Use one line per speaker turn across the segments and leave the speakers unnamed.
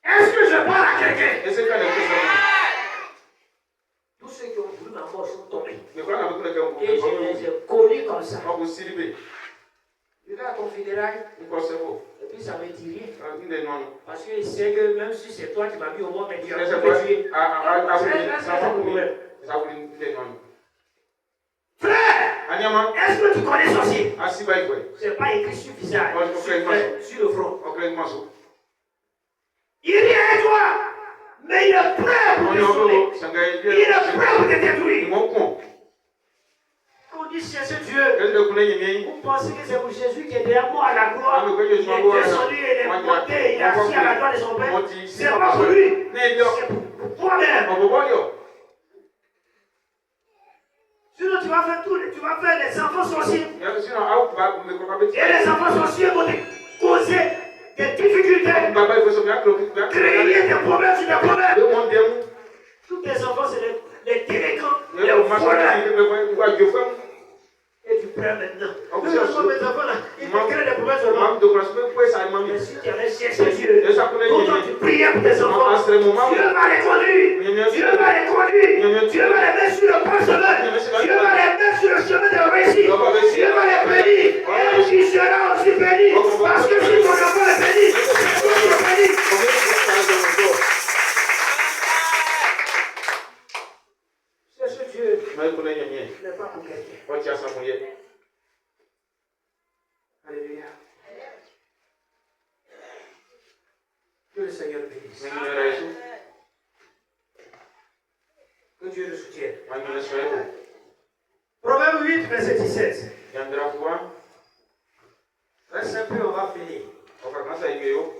Est-ce que je parle à quelqu'un? Tous ceux qui ont voulu ma mort sont tombés. Et je les ai connus comme ça. Tu vas à ton funérail, et puis ça ne me dit rien. Parce que c'est que même si c'est toi qui m'as mis au monde, mais tu as pu me tuer. C'est pas problème. Frère, est-ce que tu connais sorcier? C'est pas écrit sur le visage, sur le front. Il est à toi, mais il est prêt pour te sauver. Il est prêt pour te détruire. On dit chercher Dieu. Vous pensez que c'est pour Jésus qui est derrière moi à la gloire? Il est descendu, il est monté, il est assis à la droite de son Père. C'est pas pour lui, c'est pour toi-même. Sinon, tu vas faire les enfants sorciers. Et les enfants sorciers vont te causer des difficultés. Créer des problèmes sur des problèmes. Tous tes enfants, c'est les délinquants, les voleurs. Et tu prends maintenant. Mes enfants là, ils te créent des problèmes seulement. Mais si tu allais chercher Dieu, pourtant tu priais pour tes enfants, Dieu va les conduire. Dieu va les conduire. Dieu va les mettre sur le bon chemin. Dieu va les mettre sur le chemin de réussite. Dieu va les bénir. Et tu seras aussi béni. Parce que si ton enfant est béni, tu es béni. Cherche Dieu. Mais pas pour quelqu'un. Alléluia. Que le Seigneur bénisse. Que Dieu le soutienne. Proverbe 8, verset 17. Reste un peu, on va finir.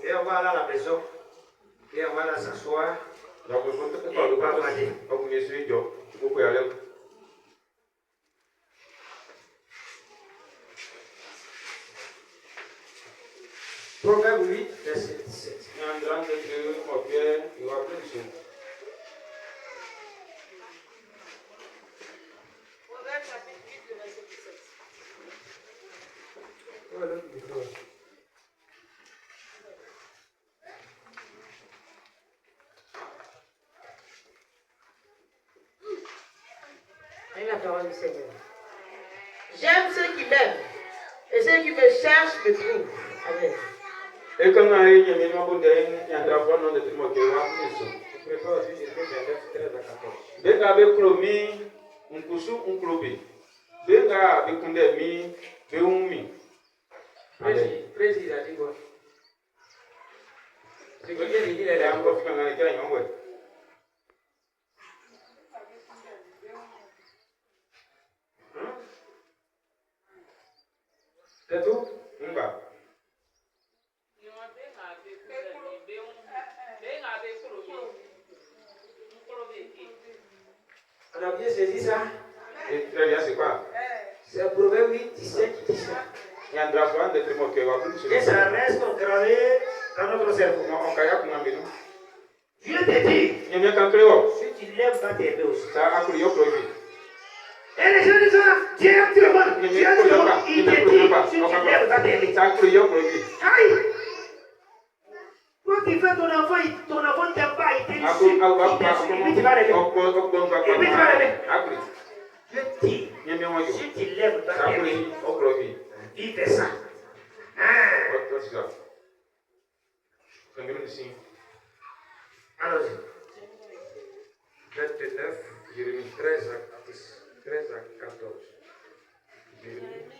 Et on va aller à la maison. Et on va aller s'asseoir. Et on va parler. Proverbe 8, verset 17.
Proverbe chapitre 8, verset 17.
Voilà le micro.
La parole du Seigneur. J'aime ceux qui m'aiment, et ceux qui me cherchent me trouvent. Amen.
Et quand on a eu une minimum de l'intervention de Timothée,
Je prépare juste Jérémie 29, 13 à 14.
Benga be klomi, unkusu unklobi. Benga be kunde mi, be umi.
Président, il a dit quoi? Ce qui vient de dire, il est
encore fait un état en ouais.
C'est tout?
Mba.
On a bien saisi ça?
Et très bien, c'est quoi?
C'est Proverbe 8, 17 qui dit ça.
Il y a un drapeau de Timothée.
Et ça reste gravé dans notre cerveau.
Non, on kayak pour nous.
Dieu te dit,
Il y a bien qu'un créole.
si tu lèves, va t'aimer aussi.
Ça a pris au projet.
Et les gens disent, Dieu aime tout le monde. Dieu aime tout le monde. Il te dit, si tu lèves, va t'aimer.
Ça a pris au projet.
Aïe! Toi qui fais ton enfant t'aime pas, il t'insulte, et puis tu vas l'aimer. Dieu dit, si tu lèves, va t'aimer. Vivez ça. Allons-y. 29, Jérémie 13 à 14.
Jérémie,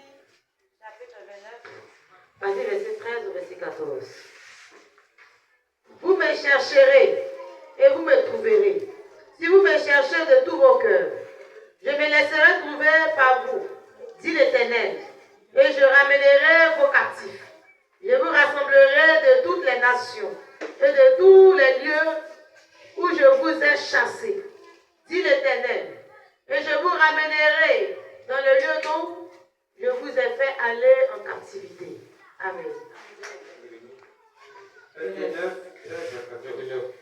chapitre 29, verset 13 au verset 14. Vous me chercherez et vous me trouverez. Si vous me cherchez de tout vos cœurs, je me laisserai trouver par vous, dit l'Éternel, et je ramènerai vos captifs. Je vous rassemblerai de toutes les nations et de tous les lieux où je vous ai chassés, dit l'Éternel, et je vous ramènerai dans le lieu dont je vous ai fait aller en captivité. Amen.
29, 13 à 14.